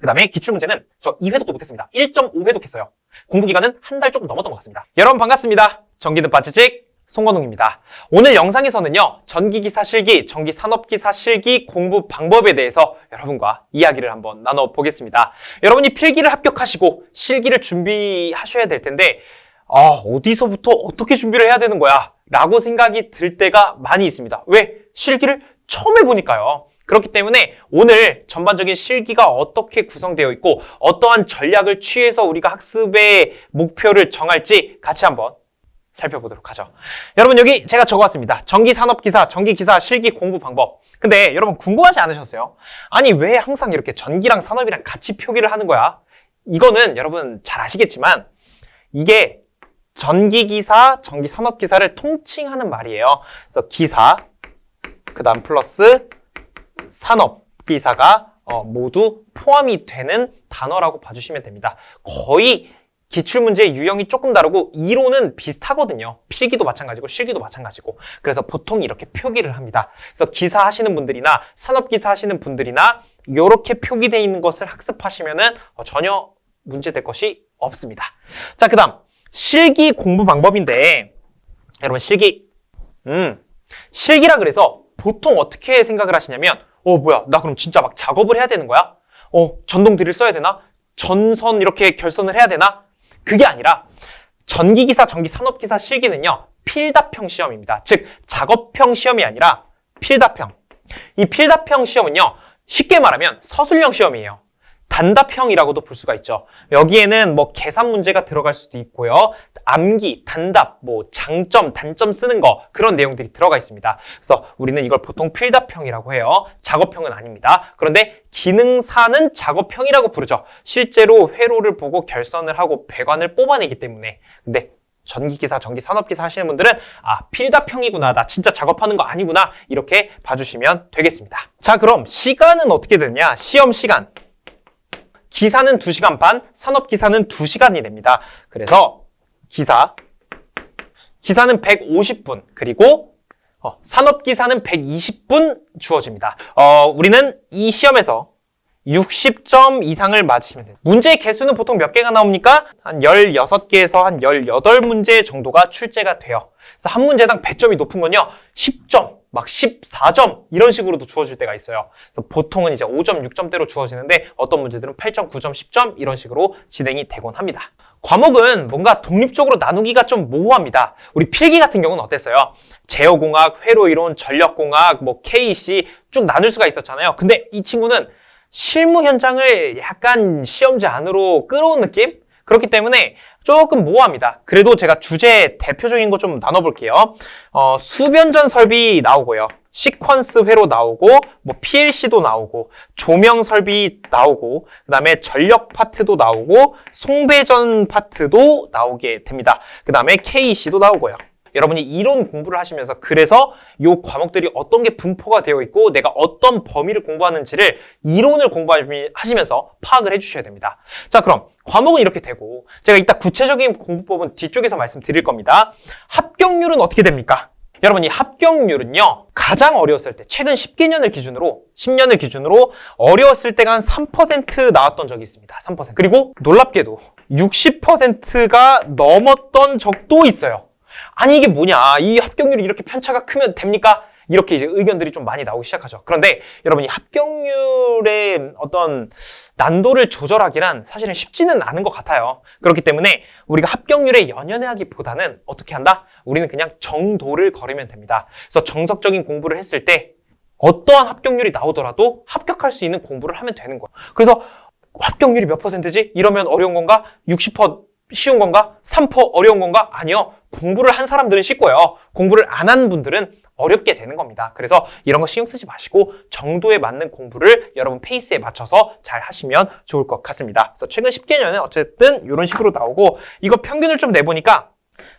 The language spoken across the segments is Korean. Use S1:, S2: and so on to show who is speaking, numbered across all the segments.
S1: 다음에 기출문제는 저 2회독도 못했습니다. 1.5회독했어요. 공부기간은 한 달 조금 넘었던 것 같습니다. 여러분 반갑습니다. 전기등 빠지직 송건웅입니다. 오늘 영상에서는요, 전기기사 실기, 전기산업기사 실기 공부 방법에 대해서 여러분과 이야기를 한번 나눠보겠습니다. 여러분이 필기를 합격하시고 실기를 준비하셔야 될 텐데 어디서부터 어떻게 준비를 해야 되는 거야? 라고 생각이 들 때가 많이 있습니다. 왜? 실기를 처음 해보니까요. 그렇기 때문에 오늘 전반적인 실기가 어떻게 구성되어 있고 어떠한 전략을 취해서 우리가 학습의 목표를 정할지 같이 한번 살펴보도록 하죠. 여러분 여기 제가 적어왔습니다. 전기산업기사, 전기기사 실기 공부 방법. 근데 여러분 궁금하지 않으셨어요? 아니 왜 항상 이렇게 전기랑 산업이랑 같이 표기를 하는 거야? 이거는 여러분 잘 아시겠지만 이게 전기기사, 전기산업기사를 통칭하는 말이에요. 그래서 기사, 그 다음 플러스 산업기사가 모두 포함이 되는 단어라고 봐주시면 됩니다. 거의 기출문제의 유형이 조금 다르고 이론은 비슷하거든요. 필기도 마찬가지고 실기도 마찬가지고. 그래서 보통 이렇게 표기를 합니다. 그래서 기사 하시는 분들이나 산업기사 하시는 분들이나 이렇게 표기되어 있는 것을 학습하시면은 전혀 문제될 것이 없습니다. 자, 그 다음 실기 공부 방법인데 여러분 실기라 그래서 보통 어떻게 생각을 하시냐면 뭐야 나 그럼 진짜 막 작업을 해야 되는 거야? 전동드릴 써야 되나? 전선 이렇게 결선을 해야 되나? 그게 아니라 전기기사, 전기산업기사 실기는요 필답형 시험입니다. 즉 작업형 시험이 아니라 필답형. 이 필답형 시험은요 쉽게 말하면 서술형 시험이에요. 단답형이라고도 볼 수가 있죠. 여기에는 뭐 계산 문제가 들어갈 수도 있고요. 암기, 단답, 뭐 장점, 단점 쓰는 거 그런 내용들이 들어가 있습니다. 그래서 우리는 이걸 보통 필답형이라고 해요. 작업형은 아닙니다. 그런데 기능사는 작업형이라고 부르죠. 실제로 회로를 보고 결선을 하고 배관을 뽑아내기 때문에. 근데 전기기사, 전기산업기사 하시는 분들은 필답형이구나, 나 진짜 작업하는 거 아니구나 이렇게 봐주시면 되겠습니다. 자, 그럼 시간은 어떻게 되느냐? 시험 시간. 기사는 2시간 반, 산업기사는 2시간이 됩니다. 그래서 기사는 150분, 그리고 산업기사는 120분 주어집니다. 우리는 이 시험에서 60점 이상을 맞으시면 돼요. 문제의 개수는 보통 몇 개가 나옵니까? 한 16개에서 한 18문제 정도가 출제가 돼요. 그래서 한 문제당 배점이 높은 건요, 10점, 막 14점 이런 식으로도 주어질 때가 있어요. 그래서 보통은 이제 5점, 6점대로 주어지는데 어떤 문제들은 8점, 9점, 10점 이런 식으로 진행이 되곤 합니다. 과목은 뭔가 독립적으로 나누기가 좀 모호합니다. 우리 필기 같은 경우는 어땠어요? 제어공학, 회로이론, 전력공학, 뭐 KC 쭉 나눌 수가 있었잖아요. 근데 이 친구는 실무 현장을 약간 시험지 안으로 끌어온 느낌? 그렇기 때문에 조금 모호합니다. 그래도 제가 주제 대표적인 거 좀 나눠볼게요. 수변전 설비 나오고요. 시퀀스 회로 나오고, 뭐 PLC도 나오고, 조명 설비 나오고, 그 다음에 전력 파트도 나오고, 송배전 파트도 나오게 됩니다. 그 다음에 KC도 나오고요. 여러분이 이론 공부를 하시면서 그래서 이 과목들이 어떤 게 분포가 되어 있고 내가 어떤 범위를 공부하는지를 이론을 공부하시면서 파악을 해주셔야 됩니다. 자, 그럼 과목은 이렇게 되고 제가 이따 구체적인 공부법은 뒤쪽에서 말씀드릴 겁니다. 합격률은 어떻게 됩니까? 여러분 이 합격률은요 가장 어려웠을 때 최근 10년을 기준으로 어려웠을 때가 한 3% 나왔던 적이 있습니다. 3%. 그리고 놀랍게도 60%가 넘었던 적도 있어요. 아니 이게 뭐냐, 이 합격률이 이렇게 편차가 크면 됩니까? 이렇게 이제 의견들이 좀 많이 나오기 시작하죠. 그런데 여러분 이 합격률의 어떤 난도를 조절하기란 사실은 쉽지는 않은 것 같아요. 그렇기 때문에 우리가 합격률에 연연하기보다는 어떻게 한다? 우리는 그냥 정도를 걸으면 됩니다. 그래서 정석적인 공부를 했을 때 어떠한 합격률이 나오더라도 합격할 수 있는 공부를 하면 되는 거예요. 그래서 합격률이 몇 %지? 이러면 어려운 건가? 60% 쉬운 건가? 3% 어려운 건가? 아니요. 공부를 한 사람들은 쉽고요. 공부를 안 한 분들은 어렵게 되는 겁니다. 그래서 이런 거 신경 쓰지 마시고 정도에 맞는 공부를 여러분 페이스에 맞춰서 잘 하시면 좋을 것 같습니다. 그래서 최근 10개년은 어쨌든 이런 식으로 나오고 이거 평균을 좀 내보니까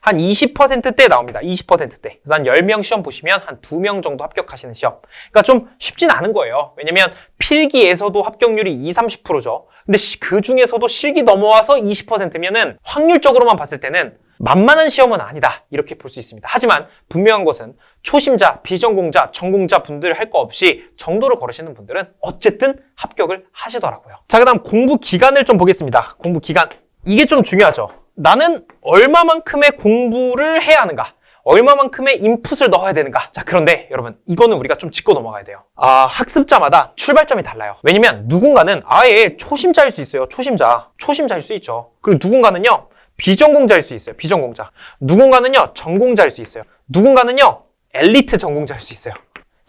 S1: 한 20%대 나옵니다. 20%대. 그래서 한 10명 시험 보시면 한 2명 정도 합격하시는 시험. 그러니까 좀 쉽진 않은 거예요. 왜냐면 필기에서도 합격률이 20-30%죠. 근데 그 중에서도 실기 넘어와서 20%면은 확률적으로만 봤을 때는 만만한 시험은 아니다 이렇게 볼 수 있습니다. 하지만 분명한 것은 초심자, 비전공자, 전공자 분들 할 거 없이 정도를 걸으시는 분들은 어쨌든 합격을 하시더라고요. 자, 그 다음 공부 기간을 좀 보겠습니다. 공부 기간. 이게 좀 중요하죠. 나는 얼마만큼의 공부를 해야 하는가? 얼마만큼의 인풋을 넣어야 되는가? 자, 그런데 여러분 이거는 우리가 좀 짚고 넘어가야 돼요. 학습자마다 출발점이 달라요. 왜냐면 누군가는 아예 초심자일 수 있어요. 초심자일 수 있죠. 그리고 누군가는요 비전공자일 수 있어요. 비전공자. 누군가는요 전공자일 수 있어요. 누군가는요 엘리트 전공자일 수 있어요.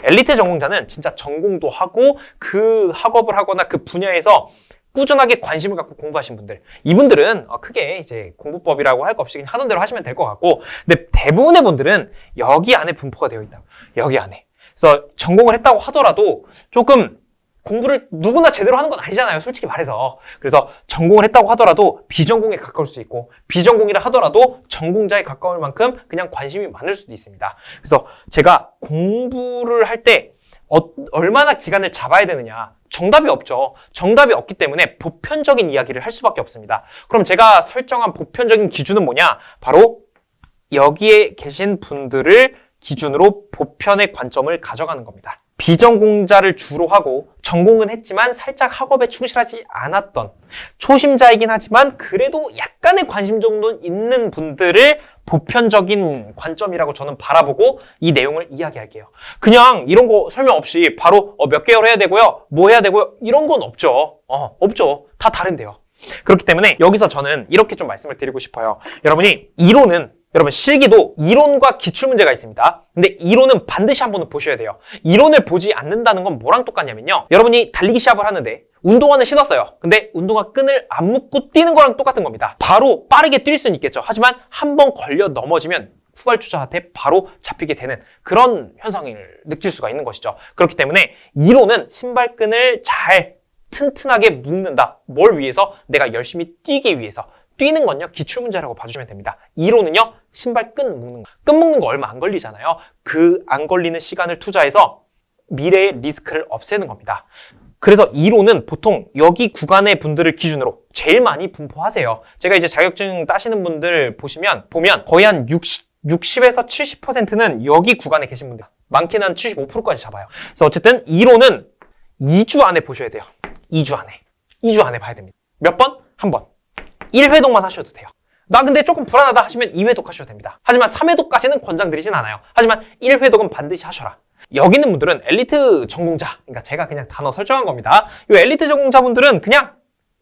S1: 엘리트 전공자는 진짜 전공도 하고 그 학업을 하거나 그 분야에서 꾸준하게 관심을 갖고 공부하신 분들, 이분들은 크게 이제 공부법이라고 할 거 없이 그냥 하던 대로 하시면 될 것 같고, 근데 대부분의 분들은 여기 안에 분포가 되어 있다. 여기 안에. 그래서 전공을 했다고 하더라도 조금 공부를 누구나 제대로 하는 건 아니잖아요. 솔직히 말해서. 그래서 전공을 했다고 하더라도 비전공에 가까울 수 있고, 비전공이라 하더라도 전공자에 가까울 만큼 그냥 관심이 많을 수도 있습니다. 그래서 제가 공부를 할 때 얼마나 기간을 잡아야 되느냐, 정답이 없죠. 정답이 없기 때문에 보편적인 이야기를 할 수밖에 없습니다. 그럼 제가 설정한 보편적인 기준은 뭐냐? 바로 여기에 계신 분들을 기준으로 보편의 관점을 가져가는 겁니다. 비전공자를 주로 하고 전공은 했지만 살짝 학업에 충실하지 않았던 초심자이긴 하지만 그래도 약간의 관심 정도는 있는 분들을 보편적인 관점이라고 저는 바라보고 이 내용을 이야기할게요. 그냥 이런 거 설명 없이 바로 몇 개월 해야 되고요, 뭐 해야 되고요, 이런 건 없죠. 없죠. 다 다른데요. 그렇기 때문에 여기서 저는 이렇게 좀 말씀을 드리고 싶어요. 여러분이 이론은 여러분 실기도 이론과 기출문제가 있습니다. 근데 이론은 반드시 한 번은 보셔야 돼요. 이론을 보지 않는다는 건 뭐랑 똑같냐면요. 여러분이 달리기 시합을 하는데 운동화는 신었어요. 근데 운동화 끈을 안 묶고 뛰는 거랑 똑같은 겁니다. 바로 빠르게 뛸 수는 있겠죠. 하지만 한 번 걸려 넘어지면 후발주자한테 바로 잡히게 되는 그런 현상을 느낄 수가 있는 것이죠. 그렇기 때문에 이론은 신발끈을 잘 튼튼하게 묶는다. 뭘 위해서? 내가 열심히 뛰기 위해서. 뛰는 건요 기출문제라고 봐주시면 됩니다. 이론은요 신발 끈 묶는 거. 끈 묶는 거 얼마 안 걸리잖아요. 그 안 걸리는 시간을 투자해서 미래의 리스크를 없애는 겁니다. 그래서 이론은 보통 여기 구간의 분들을 기준으로 제일 많이 분포하세요. 제가 이제 자격증 따시는 분들 보면 거의 한 60에서 70%는 여기 구간에 계신 분들, 많게는 한 75%까지 잡아요. 그래서 어쨌든 이론은 2주 안에 보셔야 돼요. 2주 안에 봐야 됩니다. 몇 번? 한 번. 1회독만 하셔도 돼요. 나 근데 조금 불안하다 하시면 2회독 하셔도 됩니다. 하지만 3회독까지는 권장드리진 않아요. 하지만 1회독은 반드시 하셔라. 여기 있는 분들은 엘리트 전공자, 그러니까 제가 그냥 단어 설정한 겁니다. 이 엘리트 전공자분들은 그냥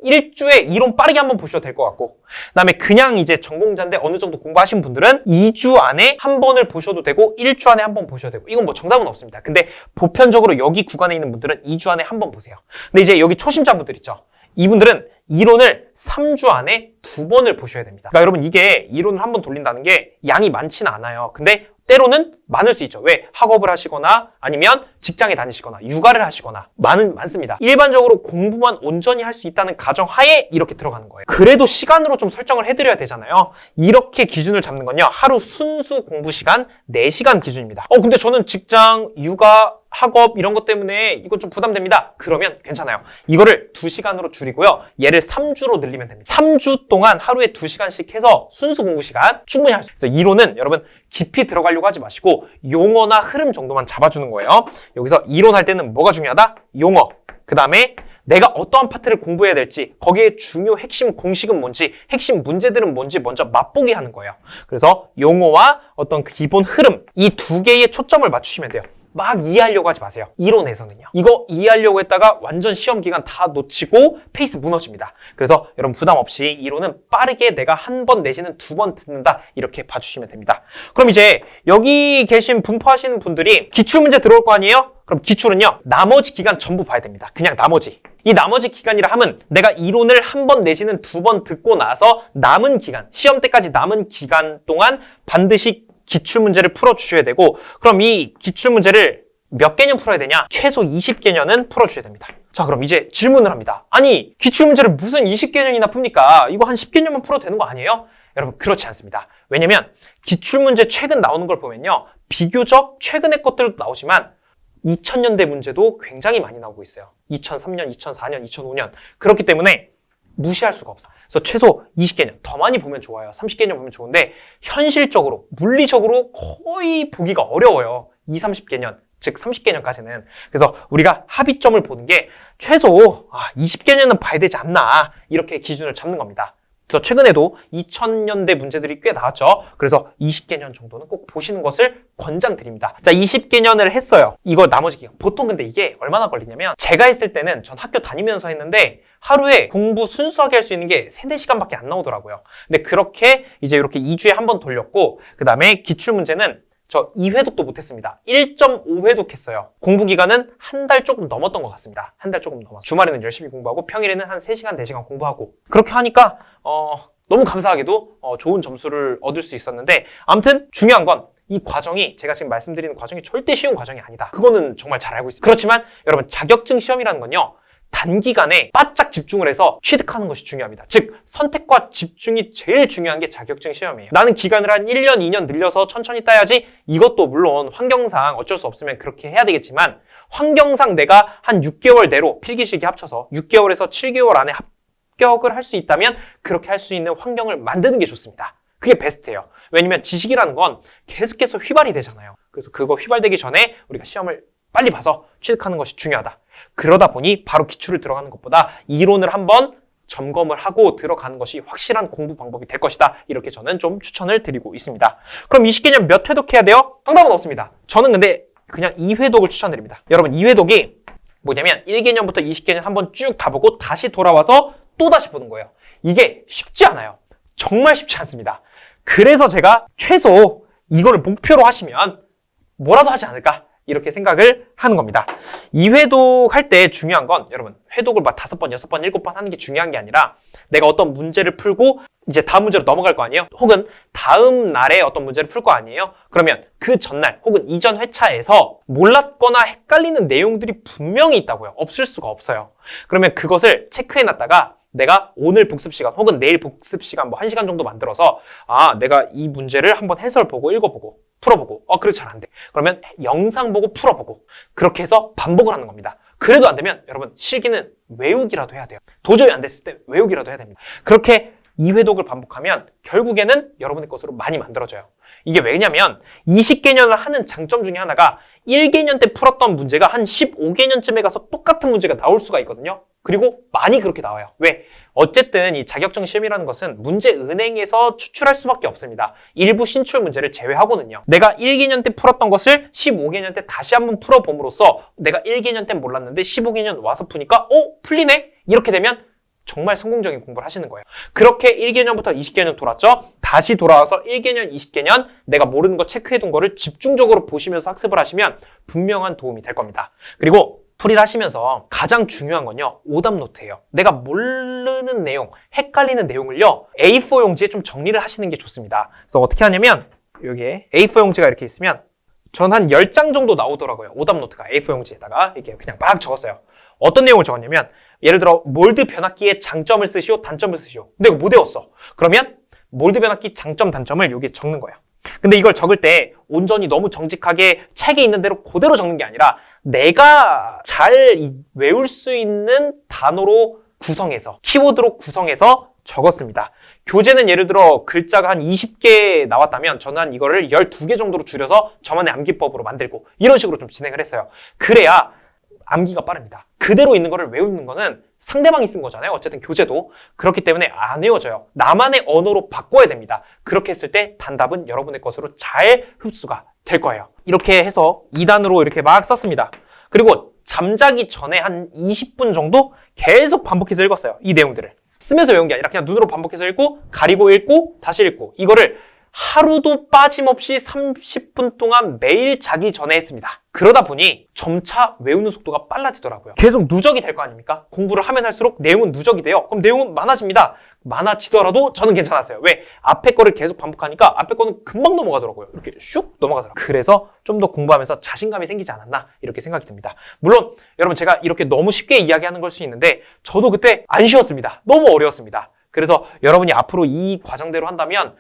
S1: 1주에 이론 빠르게 한번 보셔도 될 것 같고, 그 다음에 그냥 이제 전공자인데 어느 정도 공부하신 분들은 2주 안에 한 번을 보셔도 되고 1주 안에 한 번 보셔도 되고, 이건 뭐 정답은 없습니다. 근데 보편적으로 여기 구간에 있는 분들은 2주 안에 한 번 보세요. 근데 이제 여기 초심자분들 있죠. 이분들은 이론을 3주 안에 2번을 보셔야 됩니다. 그러니까 여러분 이게 이론을 한 번 돌린다는 게 양이 많지는 않아요. 근데 때로는 많을 수 있죠. 왜? 학업을 하시거나 아니면 직장에 다니시거나 육아를 하시거나 많습니다. 일반적으로 공부만 온전히 할 수 있다는 가정하에 이렇게 들어가는 거예요. 그래도 시간으로 좀 설정을 해드려야 되잖아요. 이렇게 기준을 잡는 건요. 하루 순수 공부 시간 4시간 기준입니다. 근데 저는 직장, 육아, 학업 이런 것 때문에 이거 좀 부담됩니다. 그러면 괜찮아요. 이거를 2시간으로 줄이고요. 얘를 3주로 늘리면 됩니다. 3주 동안 하루에 2시간씩 해서 순수 공부 시간 충분히 할 수 있어요. 이론은 여러분 깊이 들어가려고 하지 마시고 용어나 흐름 정도만 잡아주는 거예요. 여기서 이론할 때는 뭐가 중요하다? 용어. 그 다음에 내가 어떠한 파트를 공부해야 될지, 거기에 중요 핵심 공식은 뭔지, 핵심 문제들은 뭔지 먼저 맛보게 하는 거예요. 그래서 용어와 어떤 기본 흐름, 이 2개의 초점을 맞추시면 돼요. 막 이해하려고 하지 마세요. 이론에서는요. 이거 이해하려고 했다가 완전 시험 기간 다 놓치고 페이스 무너집니다. 그래서 여러분 부담 없이 이론은 빠르게 내가 한 번 내지는 2번 듣는다, 이렇게 봐주시면 됩니다. 그럼 이제 여기 계신 분포하시는 분들이 기출문제 들어올 거 아니에요? 그럼 기출은요 나머지 기간 전부 봐야 됩니다. 그냥 나머지. 이 나머지 기간이라 하면 내가 이론을 한 번 내지는 2번 듣고 나서 남은 기간, 시험 때까지 남은 기간 동안 반드시 기출문제를 풀어주셔야 되고, 그럼 이 기출문제를 몇 개년 풀어야 되냐? 최소 20개년은 풀어주셔야 됩니다. 자, 그럼 이제 질문을 합니다. 아니, 기출문제를 무슨 20개년이나 풉니까? 이거 한 10개년만 풀어도 되는 거 아니에요? 여러분, 그렇지 않습니다. 왜냐면 기출문제 최근 나오는 걸 보면요, 비교적 최근의 것들도 나오지만 2000년대 문제도 굉장히 많이 나오고 있어요. 2003년, 2004년, 2005년. 그렇기 때문에 무시할 수가 없어. 그래서 최소 20개년, 더 많이 보면 좋아요. 30개년 보면 좋은데 현실적으로, 물리적으로 거의 보기가 어려워요. 30개년, 즉 30개년까지는. 그래서 우리가 합의점을 보는 게 최소 20개년은 봐야 되지 않나, 이렇게 기준을 잡는 겁니다. 그래서 최근에도 2000년대 문제들이 꽤 나왔죠. 그래서 20개년 정도는 꼭 보시는 것을 권장드립니다. 자, 20개년을 했어요. 이거 나머지 기간. 보통 근데 이게 얼마나 걸리냐면, 제가 했을 때는 전 학교 다니면서 했는데 하루에 공부 순수하게 할 수 있는 게 3-4시간밖에 안 나오더라고요. 근데 그렇게 이제 이렇게 2주에 한 번 돌렸고, 그 다음에 기출문제는 저 2회독도 못했습니다. 1.5회독 했어요. 공부 기간은 한 달 조금 넘었던 것 같습니다. 한 달 조금 넘었어요. 주말에는 열심히 공부하고 평일에는 한 3시간, 4시간 공부하고, 그렇게 하니까 너무 감사하게도 좋은 점수를 얻을 수 있었는데, 아무튼 중요한 건 이 과정이, 제가 지금 말씀드리는 과정이 절대 쉬운 과정이 아니다. 그거는 정말 잘 알고 있습니다. 그렇지만 여러분, 자격증 시험이라는 건요, 단기간에 바짝 집중을 해서 취득하는 것이 중요합니다. 즉, 선택과 집중이 제일 중요한 게 자격증 시험이에요. 나는 기간을 한 1년, 2년 늘려서 천천히 따야지, 이것도 물론 환경상 어쩔 수 없으면 그렇게 해야 되겠지만, 환경상 내가 한 6개월 내로 필기시기 합쳐서 6개월에서 7개월 안에 합격을 할 수 있다면 그렇게 할 수 있는 환경을 만드는 게 좋습니다. 그게 베스트예요. 왜냐면 지식이라는 건 계속해서 휘발이 되잖아요. 그래서 그거 휘발되기 전에 우리가 시험을 빨리 봐서 취득하는 것이 중요하다. 그러다 보니 바로 기출을 들어가는 것보다 이론을 한번 점검을 하고 들어가는 것이 확실한 공부 방법이 될 것이다. 이렇게 저는 좀 추천을 드리고 있습니다. 그럼 20개년 몇 회독 해야 돼요? 정답은 없습니다. 저는 근데 그냥 2회독을 추천드립니다. 여러분, 2회독이 뭐냐면 1개년부터 20개년 한번 쭉 다 보고 다시 돌아와서 또 다시 보는 거예요. 이게 쉽지 않아요. 정말 쉽지 않습니다. 그래서 제가 최소 이거를 목표로 하시면 뭐라도 하지 않을까, 이렇게 생각을 하는 겁니다. 2회독 할 때 중요한 건, 여러분, 회독을 막 5번, 6번, 7번 하는 게 중요한 게 아니라, 내가 어떤 문제를 풀고 이제 다음 문제로 넘어갈 거 아니에요? 혹은 다음 날에 어떤 문제를 풀 거 아니에요? 그러면 그 전날 혹은 이전 회차에서 몰랐거나 헷갈리는 내용들이 분명히 있다고요. 없을 수가 없어요. 그러면 그것을 체크해놨다가 내가 오늘 복습 시간 혹은 내일 복습 시간 뭐 1시간 정도 만들어서, 내가 이 문제를 한번 해설 보고 읽어보고 풀어보고, 그래도 잘 안 돼. 그러면 영상 보고 풀어보고, 그렇게 해서 반복을 하는 겁니다. 그래도 안 되면 여러분, 실기는 외우기라도 해야 돼요. 도저히 안 됐을 때 외우기라도 해야 됩니다. 그렇게 2회독을 반복하면 결국에는 여러분의 것으로 많이 만들어져요. 이게 왜냐면 20개년을 하는 장점 중에 하나가 1개년 때 풀었던 문제가 한 15개년쯤에 가서 똑같은 문제가 나올 수가 있거든요. 그리고 많이 그렇게 나와요. 왜? 어쨌든 이 자격증 시험이라는 것은 문제 은행에서 추출할 수밖에 없습니다. 일부 신출 문제를 제외하고는요. 내가 1개년 때 풀었던 것을 15개년 때 다시 한번 풀어봄으로써 내가 1개년 때 몰랐는데 15개년 와서 푸니까 풀리네? 이렇게 되면 정말 성공적인 공부를 하시는 거예요. 그렇게 1개년부터 20개년 돌았죠? 다시 돌아와서 1개년, 20개년 내가 모르는 거 체크해둔 거를 집중적으로 보시면서 학습을 하시면 분명한 도움이 될 겁니다. 그리고 풀이를 하시면서 가장 중요한 건요, 오답 노트예요. 내가 모르는 내용, 헷갈리는 내용을요, A4 용지에 좀 정리를 하시는 게 좋습니다. 그래서 어떻게 하냐면, 여기에 A4 용지가 이렇게 있으면 전 한 10장 정도 나오더라고요. 오답 노트가 A4 용지에다가 이렇게 그냥 막 적었어요. 어떤 내용을 적었냐면, 예를 들어 몰드 변압기의 장점을 쓰시오, 단점을 쓰시오. 근데 이거 못 외웠어. 그러면 몰드 변압기 장점, 단점을 여기에 적는 거예요. 근데 이걸 적을 때 온전히 너무 정직하게 책에 있는 대로 그대로 적는 게 아니라 내가 잘 외울 수 있는 단어로 구성해서, 키워드로 구성해서 적었습니다. 교재는 예를 들어 글자가 한 20개 나왔다면 저는 이거를 12개 정도로 줄여서 저만의 암기법으로 만들고 이런 식으로 좀 진행을 했어요. 그래야 암기가 빠릅니다. 그대로 있는 거를 외우는 거는 상대방이 쓴 거잖아요. 어쨌든 교재도. 그렇기 때문에 안 외워져요. 나만의 언어로 바꿔야 됩니다. 그렇게 했을 때 단답은 여러분의 것으로 잘 흡수가 될 거예요. 이렇게 해서 2단으로 이렇게 막 썼습니다. 그리고 잠자기 전에 한 20분 정도 계속 반복해서 읽었어요. 이 내용들을. 쓰면서 외운 게 아니라 그냥 눈으로 반복해서 읽고, 가리고 읽고, 다시 읽고. 이거를 하루도 빠짐없이 30분 동안 매일 자기 전에 했습니다. 그러다 보니 점차 외우는 속도가 빨라지더라고요. 계속 누적이 될 거 아닙니까? 공부를 하면 할수록 내용은 누적이 돼요. 그럼 내용은 많아집니다. 많아지더라도 저는 괜찮았어요. 왜? 앞에 거를 계속 반복하니까 앞에 거는 금방 넘어가더라고요. 이렇게 슉 넘어가더라고요. 그래서 좀 더 공부하면서 자신감이 생기지 않았나, 이렇게 생각이 듭니다. 물론 여러분, 제가 이렇게 너무 쉽게 이야기하는 걸 수 있는데 저도 그때 안 쉬웠습니다. 너무 어려웠습니다. 그래서 여러분이 앞으로 이 과정대로 한다면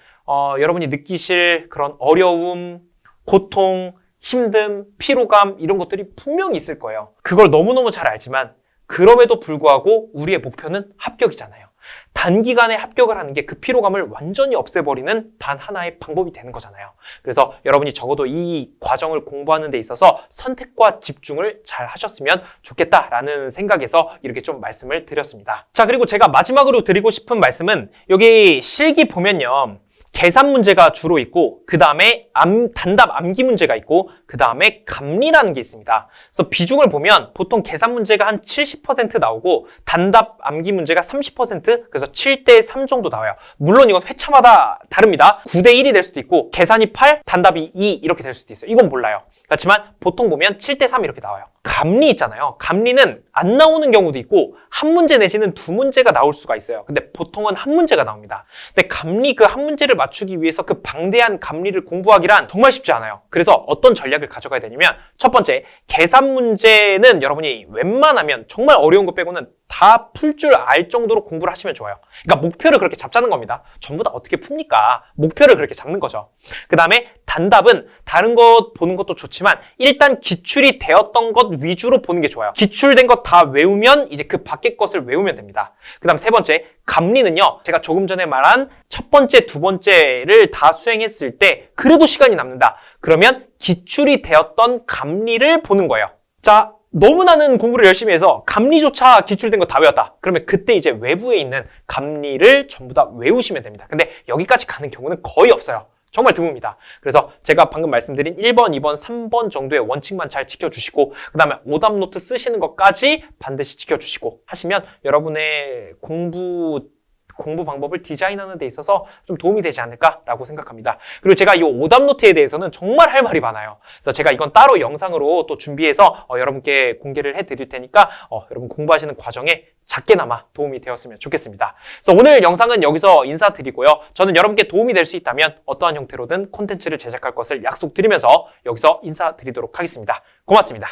S1: 여러분이 느끼실 그런 어려움, 고통, 힘듦, 피로감, 이런 것들이 분명히 있을 거예요. 그걸 너무너무 잘 알지만 그럼에도 불구하고 우리의 목표는 합격이잖아요. 단기간에 합격을 하는 게 그 피로감을 완전히 없애버리는 단 하나의 방법이 되는 거잖아요. 그래서 여러분이 적어도 이 과정을 공부하는 데 있어서 선택과 집중을 잘 하셨으면 좋겠다라는 생각에서 이렇게 좀 말씀을 드렸습니다. 자, 그리고 제가 마지막으로 드리고 싶은 말씀은 여기 실기 보면요. 계산 문제가 주로 있고 그 다음에 단답 암기 문제가 있고 그 다음에 감리라는 게 있습니다. 그래서 비중을 보면 보통 계산 문제가 한 70% 나오고 단답 암기 문제가 30% 그래서 7대 3 정도 나와요. 물론 이건 회차마다 다릅니다. 9대 1이 될 수도 있고 계산이 8, 단답이 2 이렇게 될 수도 있어요. 이건 몰라요. 그렇지만 보통 보면 7대 3 이렇게 나와요. 감리 있잖아요. 감리는 안 나오는 경우도 있고 한 문제 내지는 두 문제가 나올 수가 있어요. 근데 보통은 한 문제가 나옵니다. 근데 감리 그 한 문제를 맞추기 위해서 그 방대한 감리를 공부하기란 정말 쉽지 않아요. 그래서 어떤 전략을 가져가야 되냐면 첫 번째, 계산 문제는 여러분이 웬만하면 정말 어려운 거 빼고는 다 풀 줄 알 정도로 공부를 하시면 좋아요. 그러니까 목표를 그렇게 잡자는 겁니다. 전부 다 어떻게 풉니까? 목표를 그렇게 잡는 거죠. 그 다음에 단답은 다른 것 보는 것도 좋지만 일단 기출이 되었던 것 위주로 보는 게 좋아요. 기출된 것 다 외우면 이제 그 밖의 것을 외우면 됩니다. 그 다음 세 번째, 감리는요. 제가 조금 전에 말한 첫 번째, 두 번째를 다 수행했을 때 그래도 시간이 남는다. 그러면 기출이 되었던 감리를 보는 거예요. 자, 너무나는 공부를 열심히 해서 감리조차 기출된 거 다 외웠다. 그러면 그때 이제 외부에 있는 감리를 전부 다 외우시면 됩니다. 근데 여기까지 가는 경우는 거의 없어요. 정말 드뭅니다. 그래서 제가 방금 말씀드린 1번, 2번, 3번 정도의 원칙만 잘 지켜주시고 그 다음에 오답 노트 쓰시는 것까지 반드시 지켜주시고 하시면 여러분의 공부 방법을 디자인하는 데 있어서 좀 도움이 되지 않을까라고 생각합니다. 그리고 제가 이 오답 노트에 대해서는 정말 할 말이 많아요. 그래서 제가 이건 따로 영상으로 또 준비해서 여러분께 공개를 해드릴 테니까 여러분 공부하시는 과정에 작게나마 도움이 되었으면 좋겠습니다. 그래서 오늘 영상은 여기서 인사드리고요. 저는 여러분께 도움이 될 수 있다면 어떠한 형태로든 콘텐츠를 제작할 것을 약속드리면서 여기서 인사드리도록 하겠습니다. 고맙습니다.